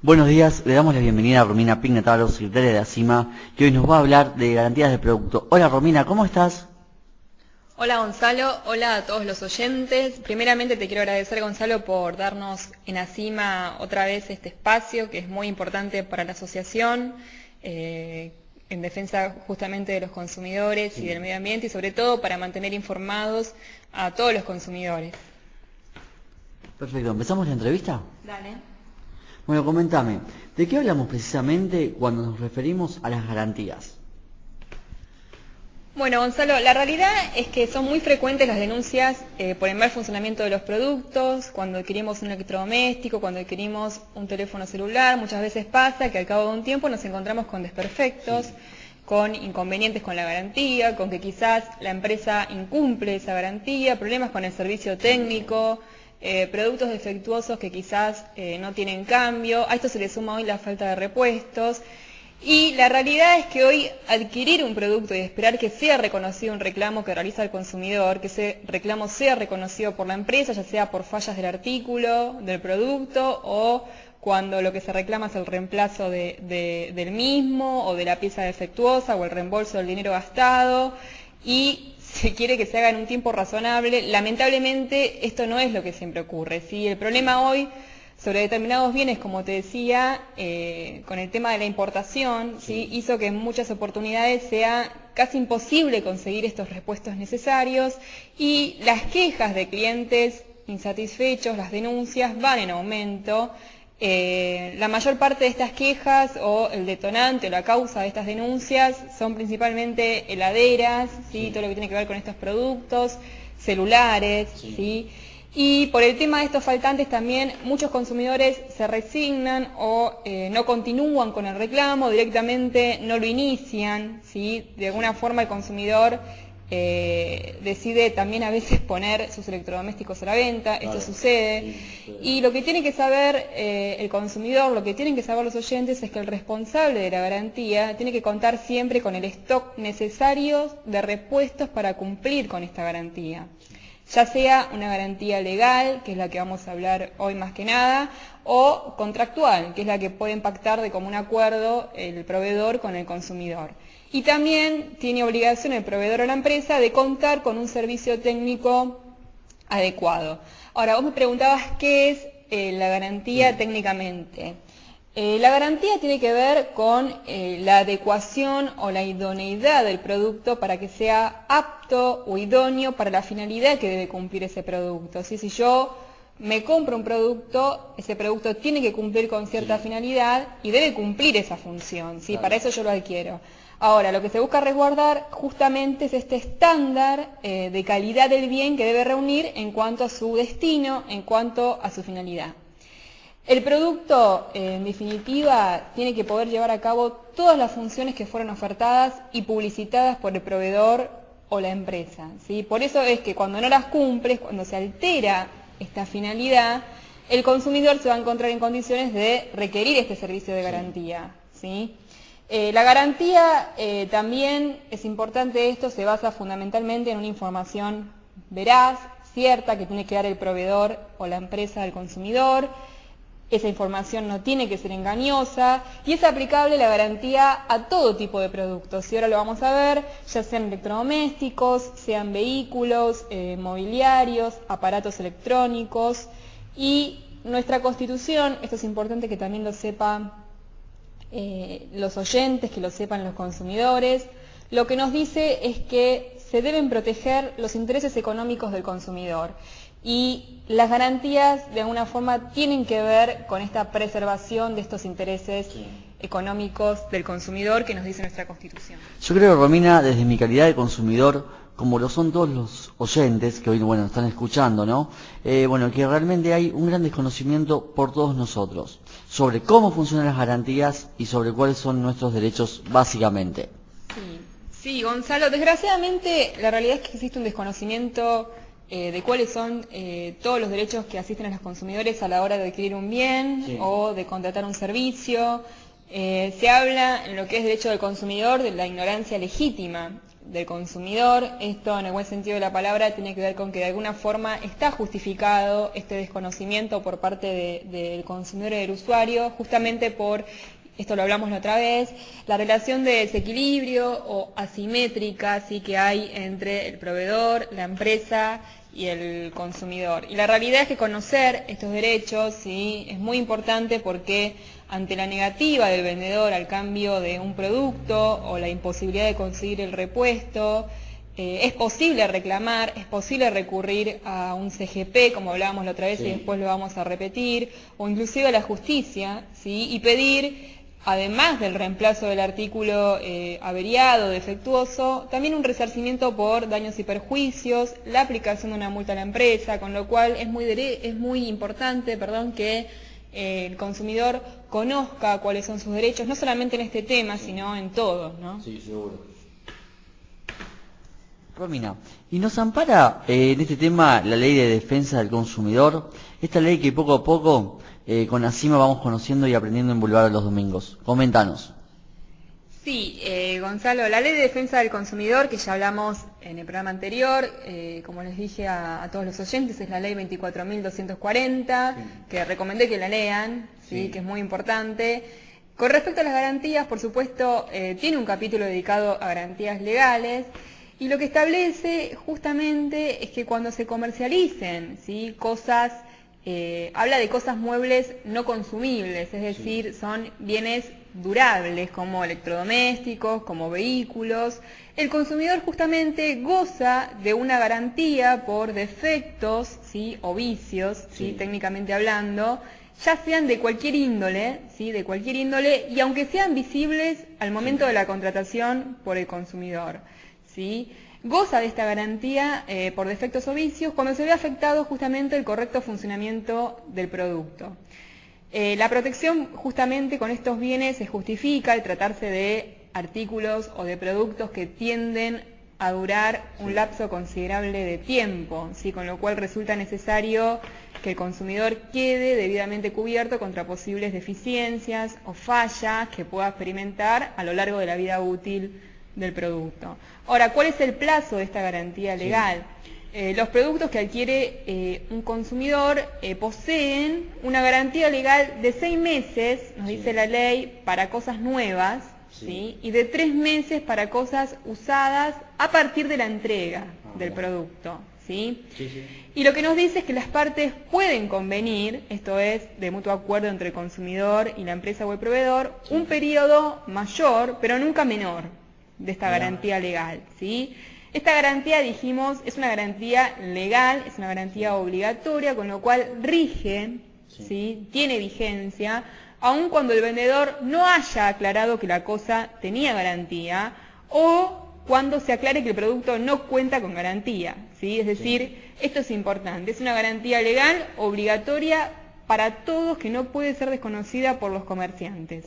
Buenos días, le damos la bienvenida a Romina Pignataro, secretaria de ACIMA, que hoy nos va a hablar de garantías de producto. Hola Romina, ¿cómo estás? Hola Gonzalo, hola a todos los oyentes. Primeramente te quiero agradecer, Gonzalo, por darnos en ACIMA otra vez este espacio que es muy importante para la asociación, en defensa justamente de los consumidores y del medio ambiente y sobre todo para mantener informados a todos los consumidores. Perfecto, ¿empezamos la entrevista? Dale. Bueno, coméntame, ¿de qué hablamos precisamente cuando nos referimos a las garantías? Bueno, Gonzalo, la realidad es que son muy frecuentes las denuncias por el mal funcionamiento de los productos, cuando adquirimos un electrodoméstico, cuando adquirimos un teléfono celular. Muchas veces pasa que al cabo de un tiempo nos encontramos con desperfectos, con inconvenientes con la garantía, con que quizás la empresa incumple esa garantía, problemas con el servicio técnico, productos defectuosos que quizás no tienen cambio. A esto se le suma hoy la falta de repuestos. Y la realidad es que hoy adquirir un producto y esperar que sea reconocido un reclamo que realiza el consumidor, que ese reclamo sea reconocido por la empresa, ya sea por fallas del artículo, del producto, o cuando lo que se reclama es el reemplazo del mismo, o de la pieza defectuosa, o el reembolso del dinero gastado, y se quiere que se haga en un tiempo razonable. Lamentablemente esto no es lo que siempre ocurre, ¿sí? El problema hoy sobre determinados bienes, como te decía, con el tema de la importación, ¿sí? Hizo que en muchas oportunidades sea casi imposible conseguir estos repuestos necesarios y las quejas de clientes insatisfechos, las denuncias van en aumento. La mayor parte de estas quejas o el detonante o la causa de estas denuncias son principalmente heladeras, ¿sí? Todo lo que tiene que ver con estos productos, celulares, ¿sí? Y por el tema de estos faltantes también muchos consumidores se resignan o no continúan con el reclamo, directamente no lo inician, ¿sí? De alguna forma el consumidor decide también a veces poner sus electrodomésticos a la venta, esto sucede. Y lo que tiene que saber el consumidor, lo que tienen que saber los oyentes es que el responsable de la garantía tiene que contar siempre con el stock necesario de repuestos para cumplir con esta garantía. Ya sea una garantía legal, que es la que vamos a hablar hoy más que nada, o contractual, que es la que puede pactar de común acuerdo el proveedor con el consumidor. Y también tiene obligación el proveedor o la empresa de contar con un servicio técnico adecuado. Ahora, vos me preguntabas qué es la garantía técnicamente. La garantía tiene que ver con la adecuación o la idoneidad del producto para que sea apto o idóneo para la finalidad que debe cumplir ese producto. ¿Sí? Si yo me compro un producto, ese producto tiene que cumplir con cierta finalidad y debe cumplir esa función. ¿Sí? Claro. Para eso yo lo adquiero. Ahora, lo que se busca resguardar justamente es este estándar de calidad del bien que debe reunir en cuanto a su destino, en cuanto a su finalidad. El producto, en definitiva, tiene que poder llevar a cabo todas las funciones que fueron ofertadas y publicitadas por el proveedor o la empresa, ¿sí? Por eso es que cuando no las cumples, cuando se altera esta finalidad, el consumidor se va a encontrar en condiciones de requerir este servicio de garantía, ¿sí? La garantía también, es importante esto, se basa fundamentalmente en una información veraz, cierta, que tiene que dar el proveedor o la empresa al consumidor. Esa información no tiene que ser engañosa y es aplicable la garantía a todo tipo de productos. Y ahora lo vamos a ver, ya sean electrodomésticos, sean vehículos, mobiliarios, aparatos electrónicos. Y nuestra Constitución, esto es importante que también lo sepan los oyentes, que lo sepan los consumidores, lo que nos dice es que se deben proteger los intereses económicos del consumidor. Y las garantías de alguna forma tienen que ver con esta preservación de estos intereses económicos del consumidor que nos dice nuestra Constitución. Yo creo, Romina, desde mi calidad de consumidor, como lo son todos los oyentes que hoy están escuchando, ¿no? Que realmente hay un gran desconocimiento por todos nosotros sobre cómo funcionan las garantías y sobre cuáles son nuestros derechos básicamente. Sí, Gonzalo, desgraciadamente la realidad es que existe un desconocimiento de cuáles son todos los derechos que asisten a los consumidores a la hora de adquirir un bien o de contratar un servicio. Se habla en lo que es derecho del consumidor de la ignorancia legítima. del consumidor. Esto, en el buen sentido de la palabra, tiene que ver con que de alguna forma está justificado este desconocimiento por parte del consumidor y del usuario, justamente por, esto lo hablamos la otra vez, la relación de desequilibrio o asimétrica, ¿sí?, que hay entre el proveedor, la empresa y el consumidor. Y la realidad es que conocer estos derechos, ¿sí?, es muy importante, porque ante la negativa del vendedor al cambio de un producto o la imposibilidad de conseguir el repuesto, es posible reclamar, es posible recurrir a un CGP, como hablábamos la otra vez, sí, y después lo vamos a repetir, o inclusive a la justicia, ¿sí?, y pedir, además del reemplazo del artículo averiado, defectuoso, también un resarcimiento por daños y perjuicios, la aplicación de una multa a la empresa, con lo cual es muy importante, que el consumidor conozca cuáles son sus derechos, no solamente en este tema, sino en todos, ¿no? Sí, seguro. Romina, ¿y nos ampara en este tema la Ley de Defensa del Consumidor? Esta ley que poco a poco con ACIMA vamos conociendo y aprendiendo en Boulevard los domingos. Coméntanos. Sí, Gonzalo, la Ley de Defensa del Consumidor, que ya hablamos en el programa anterior, como les dije a todos los oyentes, es la Ley 24.240, sí, que recomendé que la lean, ¿sí?, que es muy importante. Con respecto a las garantías, por supuesto, tiene un capítulo dedicado a garantías legales, y lo que establece justamente es que cuando se comercialicen, ¿sí?, cosas, habla de cosas muebles no consumibles, es decir, son bienes durables como electrodomésticos, como vehículos, el consumidor justamente goza de una garantía por defectos, ¿sí?, o vicios, ¿sí?, técnicamente hablando, ya sean de cualquier índole, ¿sí?, de cualquier índole, y aunque sean visibles al momento de la contratación por el consumidor, ¿sí?, goza de esta garantía por defectos o vicios cuando se ve afectado justamente el correcto funcionamiento del producto. La protección justamente con estos bienes se justifica al tratarse de artículos o de productos que tienden a durar un lapso considerable de tiempo, ¿sí?, con lo cual resulta necesario que el consumidor quede debidamente cubierto contra posibles deficiencias o fallas que pueda experimentar a lo largo de la vida útil del producto. Ahora, ¿cuál es el plazo de esta garantía legal? Los productos que adquiere un consumidor poseen una garantía legal de 6 meses, nos dice la ley, para cosas nuevas, ¿sí?, y de 3 meses para cosas usadas a partir de la entrega del producto, ¿sí? Y lo que nos dice es que las partes pueden convenir, esto es, de mutuo acuerdo entre el consumidor y la empresa o el proveedor, un periodo mayor, pero nunca menor, de esta garantía legal, ¿sí? Esta garantía, dijimos, es una garantía legal, es una garantía obligatoria, con lo cual rige, ¿sí?, tiene vigencia, aun cuando el vendedor no haya aclarado que la cosa tenía garantía, o cuando se aclare que el producto no cuenta con garantía, ¿sí? Es decir, esto es importante, es una garantía legal obligatoria para todos, que no puede ser desconocida por los comerciantes.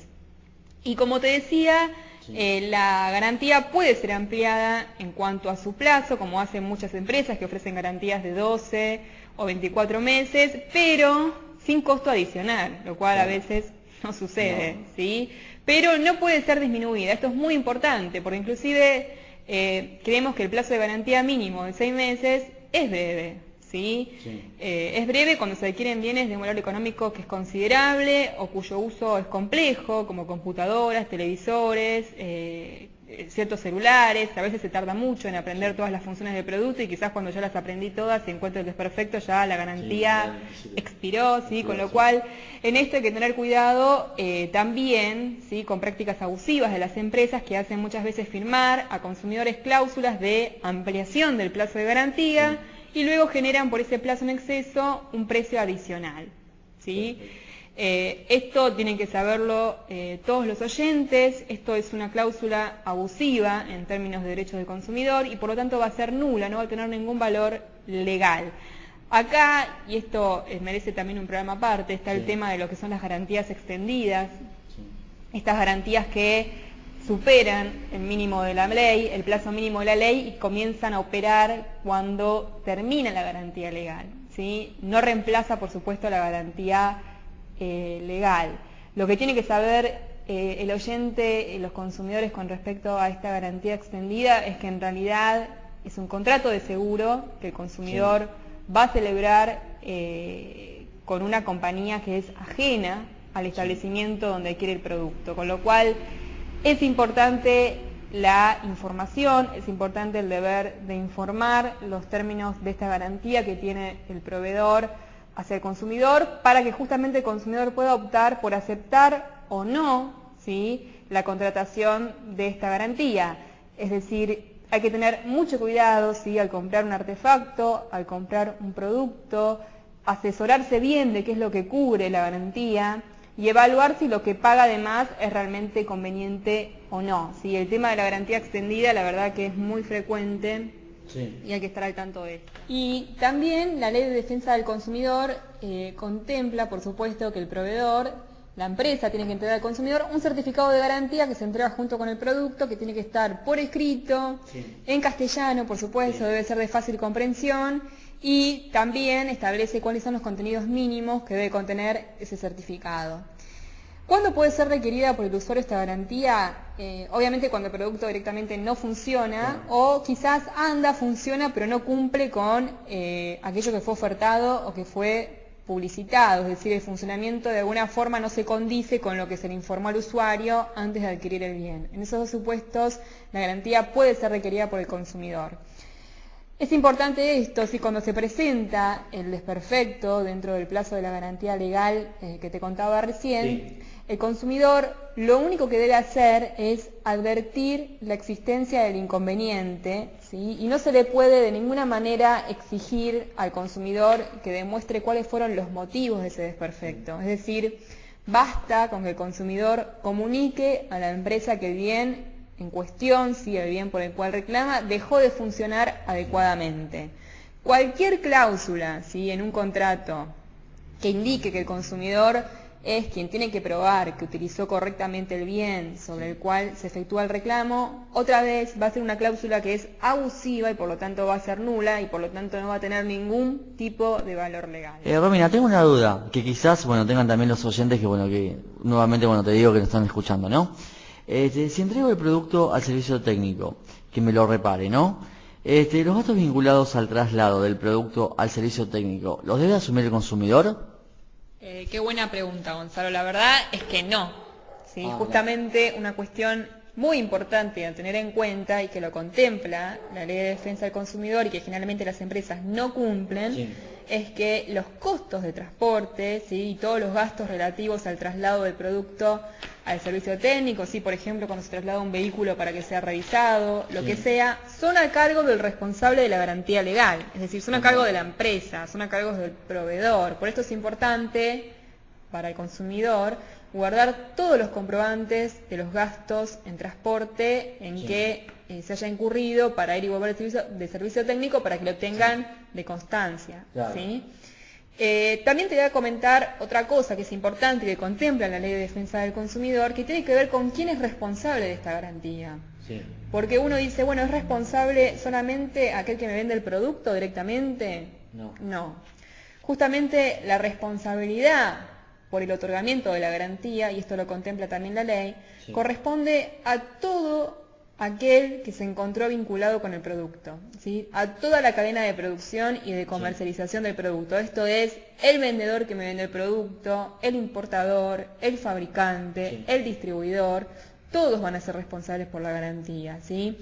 Y como te decía, la garantía puede ser ampliada en cuanto a su plazo, como hacen muchas empresas que ofrecen garantías de 12 o 24 meses, pero sin costo adicional, lo cual a veces no sucede, ¿sí? Pero no puede ser disminuida. Esto es muy importante, porque inclusive creemos que el plazo de garantía mínimo de 6 meses es breve, ¿sí? Es breve cuando se adquieren bienes de un valor económico que es considerable o cuyo uso es complejo, como computadoras, televisores, ciertos celulares. A veces se tarda mucho en aprender todas las funciones del producto, y quizás cuando ya las aprendí todas y encuentro el desperfecto, ya la garantía expiró, ¿sí? Con lo cual, en esto hay que tener cuidado también, ¿sí?, con prácticas abusivas de las empresas, que hacen muchas veces firmar a consumidores cláusulas de ampliación del plazo de garantía, y luego generan por ese plazo en exceso un precio adicional, ¿sí? Esto tienen que saberlo todos los oyentes. Esto es una cláusula abusiva en términos de derechos del consumidor, y por lo tanto va a ser nula, no va a tener ningún valor legal. Acá, y esto merece también un programa aparte, está el tema de lo que son las garantías extendidas, estas garantías que superan el mínimo de la ley, el plazo mínimo de la ley, y comienzan a operar cuando termina la garantía legal, ¿sí? No reemplaza, por supuesto, la garantía legal. Lo que tiene que saber el oyente, los consumidores con respecto a esta garantía extendida es que en realidad es un contrato de seguro que el consumidor va a celebrar con una compañía que es ajena al establecimiento donde adquiere el producto, con lo cual es importante la información, es importante el deber de informar los términos de esta garantía que tiene el proveedor hacia el consumidor para que justamente el consumidor pueda optar por aceptar o no, ¿sí?, la contratación de esta garantía. Es decir, hay que tener mucho cuidado, ¿sí?, al comprar un artefacto, al comprar un producto, asesorarse bien de qué es lo que cubre la garantía y evaluar si lo que paga además es realmente conveniente o no. ¿Sí? El tema de la garantía extendida, la verdad que es muy frecuente. Sí. Y hay que estar al tanto de esto. Y también la Ley de Defensa del Consumidor contempla, por supuesto, que el proveedor, la empresa, tiene que entregar al consumidor un certificado de garantía que se entrega junto con el producto, que tiene que estar por escrito, en castellano, por supuesto, debe ser de fácil comprensión, y también establece cuáles son los contenidos mínimos que debe contener ese certificado. ¿Cuándo puede ser requerida por el usuario esta garantía? Obviamente cuando el producto directamente no funciona, o quizás funciona, pero no cumple con aquello que fue ofertado o que fue publicitado, es decir, el funcionamiento de alguna forma no se condice con lo que se le informó al usuario antes de adquirir el bien. En esos dos supuestos, la garantía puede ser requerida por el consumidor. Es importante esto, si cuando se presenta el desperfecto dentro del plazo de la garantía legal que te contaba recién, el consumidor lo único que debe hacer es advertir la existencia del inconveniente, ¿sí? Y no se le puede de ninguna manera exigir al consumidor que demuestre cuáles fueron los motivos de ese desperfecto. Es decir, basta con que el consumidor comunique a la empresa que el bien en cuestión, si el bien por el cual reclama, dejó de funcionar adecuadamente. Cualquier cláusula, ¿sí?, en un contrato que indique que el consumidor es quien tiene que probar que utilizó correctamente el bien sobre el cual se efectúa el reclamo, otra vez va a ser una cláusula que es abusiva y por lo tanto va a ser nula y por lo tanto no va a tener ningún tipo de valor legal. Romina, tengo una duda que quizás tengan también los oyentes que nuevamente te digo que nos están escuchando, ¿no? Si entrego el producto al servicio técnico, que me lo repare, ¿no? Los gastos vinculados al traslado del producto al servicio técnico, ¿los debe asumir el consumidor? Qué buena pregunta, Gonzalo. La verdad es que no. ¿Sí? Justamente una cuestión muy importante a tener en cuenta y que lo contempla la Ley de Defensa del Consumidor y que generalmente las empresas no cumplen, es que los costos de transporte, ¿sí?, y todos los gastos relativos al traslado del producto al servicio técnico, ¿sí?, por ejemplo, cuando se traslada un vehículo para que sea revisado, lo que sea, son a cargo del responsable de la garantía legal, es decir, son a cargo de la empresa, son a cargo del proveedor. Por esto es importante para el consumidor guardar todos los comprobantes de los gastos en transporte en que se haya incurrido para ir y volver de servicio técnico para que lo tengan de constancia. ¿Sí? También te voy a comentar otra cosa que es importante, que contempla la Ley de Defensa del Consumidor, que tiene que ver con quién es responsable de esta garantía. Porque uno dice, bueno, ¿es responsable solamente aquel que me vende el producto directamente? No. Justamente la responsabilidad por el otorgamiento de la garantía, y esto lo contempla también la ley, corresponde a todo aquel que se encontró vinculado con el producto, ¿sí?, a toda la cadena de producción y de comercialización del producto. Esto es el vendedor que me vende el producto, el importador, el fabricante, el distribuidor, todos van a ser responsables por la garantía, ¿sí?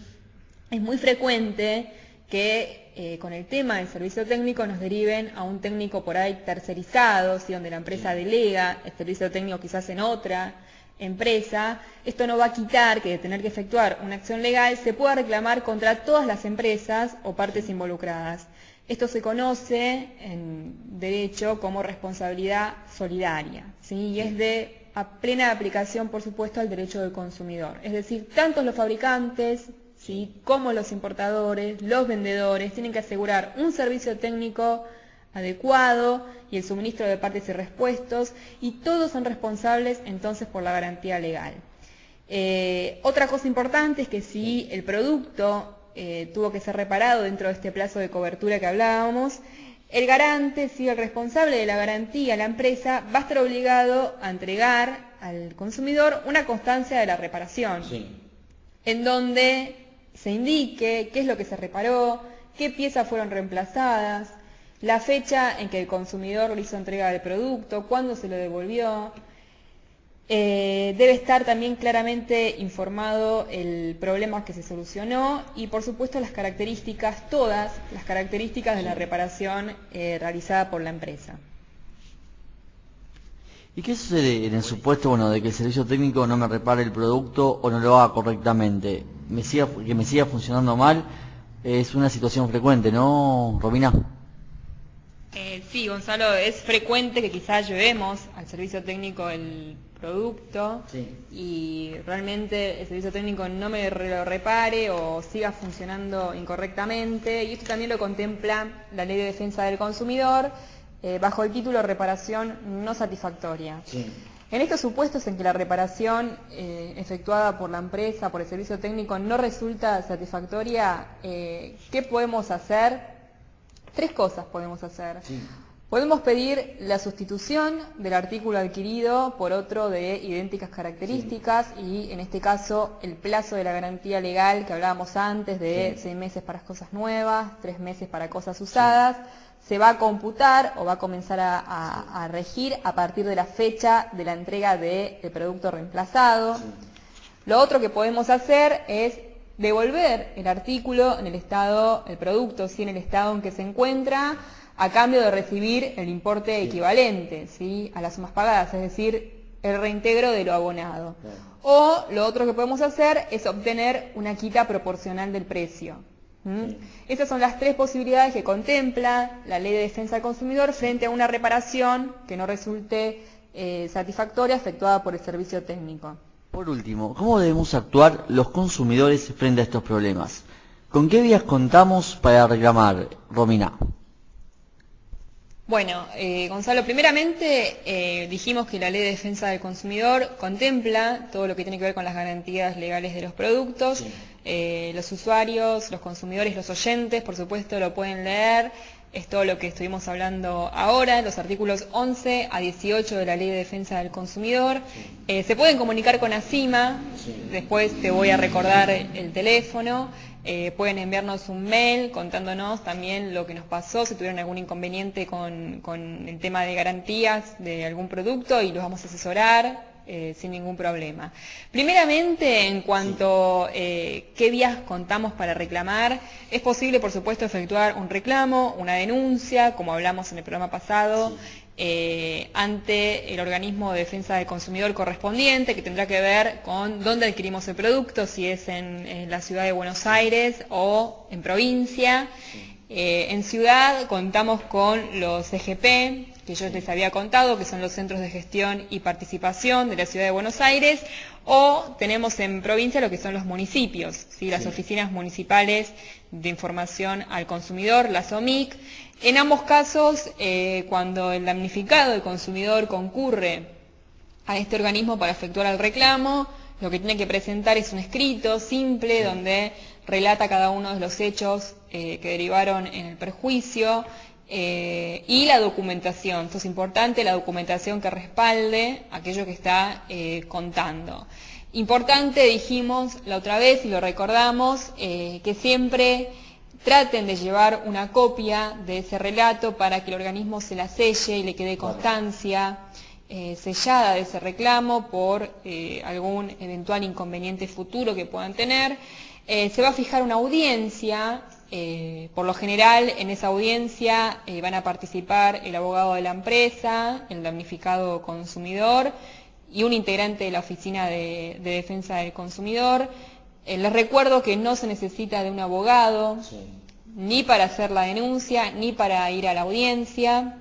Es muy frecuente que con el tema del servicio técnico nos deriven a un técnico por ahí tercerizado, ¿sí?, donde la empresa delega el servicio técnico quizás en otra empresa. Esto no va a quitar que de tener que efectuar una acción legal se pueda reclamar contra todas las empresas o partes involucradas. Esto se conoce en derecho como responsabilidad solidaria, ¿sí?, y es de plena aplicación, por supuesto, al derecho del consumidor. Es decir, tanto los fabricantes, ¿sí?, como los importadores, los vendedores, tienen que asegurar un servicio técnico adecuado y el suministro de partes y repuestos, y todos son responsables entonces por la garantía legal. Otra cosa importante es que si el producto tuvo que ser reparado dentro de este plazo de cobertura que hablábamos, el garante, si el responsable de la garantía, la empresa, va a estar obligado a entregar al consumidor una constancia de la reparación, en donde se indique qué es lo que se reparó, qué piezas fueron reemplazadas, la fecha en que el consumidor le hizo entrega del producto, cuándo se lo devolvió. Debe estar también claramente informado el problema que se solucionó y por supuesto las características, todas las características de la reparación realizada por la empresa. ¿Y qué sucede en el supuesto, bueno, de que el servicio técnico no me repare el producto o no lo haga correctamente? Que me siga funcionando mal es una situación frecuente, ¿no, Romina? Sí, Gonzalo, es frecuente que quizás llevemos al servicio técnico el producto y realmente el servicio técnico no me lo repare o siga funcionando incorrectamente, y esto también lo contempla la Ley de Defensa del Consumidor bajo el título Reparación no satisfactoria. En estos supuestos en que la reparación efectuada por la empresa, por el servicio técnico, no resulta satisfactoria, ¿qué podemos hacer? 3 cosas podemos hacer. Podemos pedir la sustitución del artículo adquirido por otro de idénticas características y en este caso el plazo de la garantía legal que hablábamos antes de 6 meses para cosas nuevas, 3 meses para cosas usadas, se va a computar o va a comenzar a regir a partir de la fecha de la entrega del producto reemplazado. Lo otro que podemos hacer es devolver el artículo en el estado, el producto, en el estado en que se encuentra, a cambio de recibir el importe equivalente, a las sumas pagadas, es decir, el reintegro de lo abonado. O lo otro que podemos hacer es obtener una quita proporcional del precio. Esas son las 3 posibilidades que contempla la Ley de Defensa del Consumidor frente a una reparación que no resulte satisfactoria efectuada por el servicio técnico. Por último, ¿cómo debemos actuar los consumidores frente a estos problemas? ¿Con qué vías contamos para reclamar, Romina? Bueno, Gonzalo, primeramente dijimos que la Ley de Defensa del Consumidor contempla todo lo que tiene que ver con las garantías legales de los productos. Los usuarios, los consumidores, los oyentes, por supuesto, lo pueden leer. Es todo lo que estuvimos hablando ahora, los artículos 11 a 18 de la Ley de Defensa del Consumidor. Se pueden comunicar con ACIMA, después te voy a recordar el teléfono. Pueden enviarnos un mail contándonos también lo que nos pasó, si tuvieron algún inconveniente con el tema de garantías de algún producto y los vamos a asesorar sin ningún problema. Primeramente, en cuanto qué vías contamos para reclamar, es posible, por supuesto, efectuar un reclamo, una denuncia, como hablamos en el programa pasado, ante el organismo de defensa del consumidor correspondiente, que tendrá que ver con dónde adquirimos el producto, si es en la ciudad de Buenos Aires o en provincia. En ciudad contamos con los CGP, que yo les había contado, que son los Centros de Gestión y Participación de la Ciudad de Buenos Aires, o tenemos en provincia lo que son los municipios, las oficinas municipales de información al consumidor, las OMIC. En ambos casos, cuando el damnificado, el consumidor, concurre a este organismo para efectuar el reclamo, lo que tiene que presentar es un escrito simple donde relata cada uno de los hechos que derivaron en el perjuicio y la documentación. Esto es importante, la documentación que respalde aquello que está contando. Importante, dijimos la otra vez y lo recordamos, que siempre traten de llevar una copia de ese relato para que el organismo se la selle y le quede constancia sellada de ese reclamo por algún eventual inconveniente futuro que puedan tener. Se va a fijar una audiencia, por lo general en esa audiencia van a participar el abogado de la empresa, el damnificado consumidor y un integrante de la Oficina de Defensa del Consumidor. Les recuerdo que no se necesita de un abogado, ni para hacer la denuncia, ni para ir a la audiencia.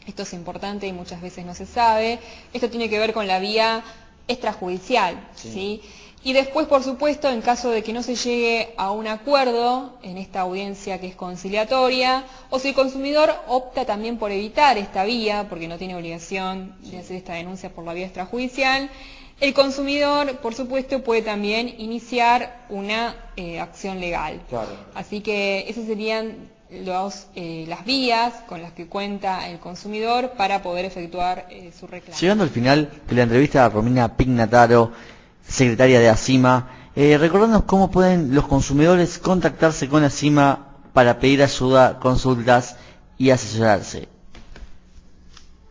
Esto es importante y muchas veces no se sabe. Esto tiene que ver con la vía extrajudicial, ¿sí? Y después, por supuesto, en caso de que no se llegue a un acuerdo en esta audiencia que es conciliatoria, o si el consumidor opta también por evitar esta vía, porque no tiene obligación de hacer esta denuncia por la vía extrajudicial, el consumidor, por supuesto, puede también iniciar una acción legal. Así que esos serían las vías con las que cuenta el consumidor para poder efectuar su reclamo. Llegando al final de la entrevista a Romina Pignataro, secretaria de ACIMA, recordándonos cómo pueden los consumidores contactarse con ACIMA para pedir ayuda, consultas y asesorarse.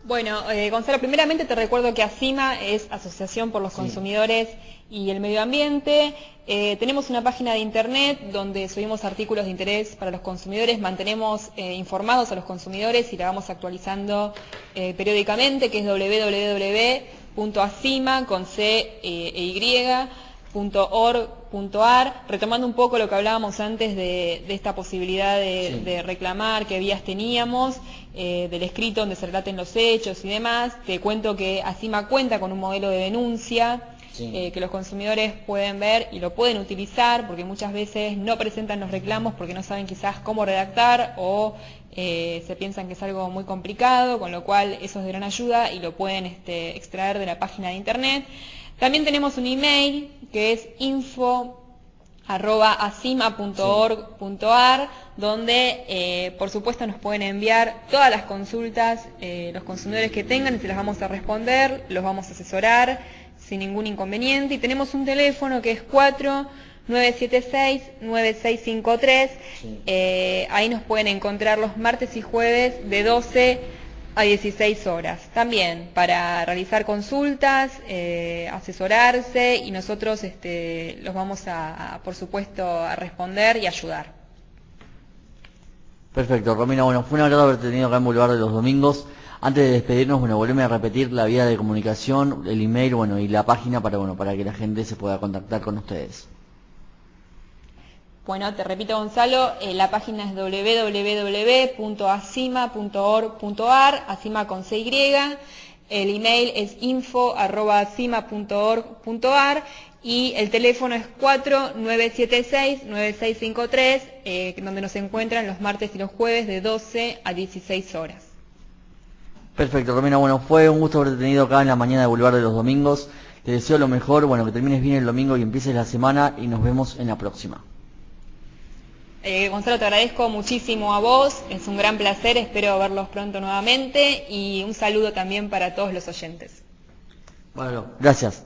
Bueno, Gonzalo, primeramente te recuerdo que ACIMA es Asociación por los Consumidores y el Medio Ambiente. Tenemos una página de internet donde subimos artículos de interés para los consumidores, mantenemos informados a los consumidores y la vamos actualizando periódicamente, que es www.acima.org.ar, retomando un poco lo que hablábamos antes de esta posibilidad de reclamar, qué vías teníamos, del escrito donde se relaten los hechos y demás. Te cuento que ACIMA cuenta con un modelo de denuncia que los consumidores pueden ver y lo pueden utilizar, porque muchas veces no presentan los reclamos porque no saben quizás cómo redactar o se piensan que es algo muy complicado, con lo cual eso es de gran ayuda y lo pueden extraer de la página de internet. También tenemos un email que es info@acima.org.ar, donde por supuesto nos pueden enviar todas las consultas los consumidores que tengan y se las vamos a responder, los vamos a asesorar sin ningún inconveniente. Y tenemos un teléfono que es 4976-9653, ahí nos pueden encontrar los martes y jueves de 12 a 16 horas. También para realizar consultas, asesorarse, y nosotros los vamos por supuesto, a responder y ayudar. Perfecto, Romina, bueno, fue un agrado haberte tenido acá en Boulevard de los Domingos. Antes de despedirnos, bueno, volveme a repetir la vía de comunicación, el email, bueno, y la página para que la gente se pueda contactar con ustedes. Bueno, te repito, Gonzalo, la página es www.acima.org.ar, ACIMA con CY, el email es info@acima.org.ar y el teléfono es 4976-9653, donde nos encuentran los martes y los jueves de 12 a 16 horas. Perfecto, Romina, bueno, fue un gusto haberte tenido acá en la mañana de Boulevard de los Domingos. Te deseo lo mejor, bueno, que termines bien el domingo y empieces la semana, y nos vemos en la próxima. Gonzalo, te agradezco muchísimo a vos, es un gran placer, espero verlos pronto nuevamente, y un saludo también para todos los oyentes. Bueno, gracias.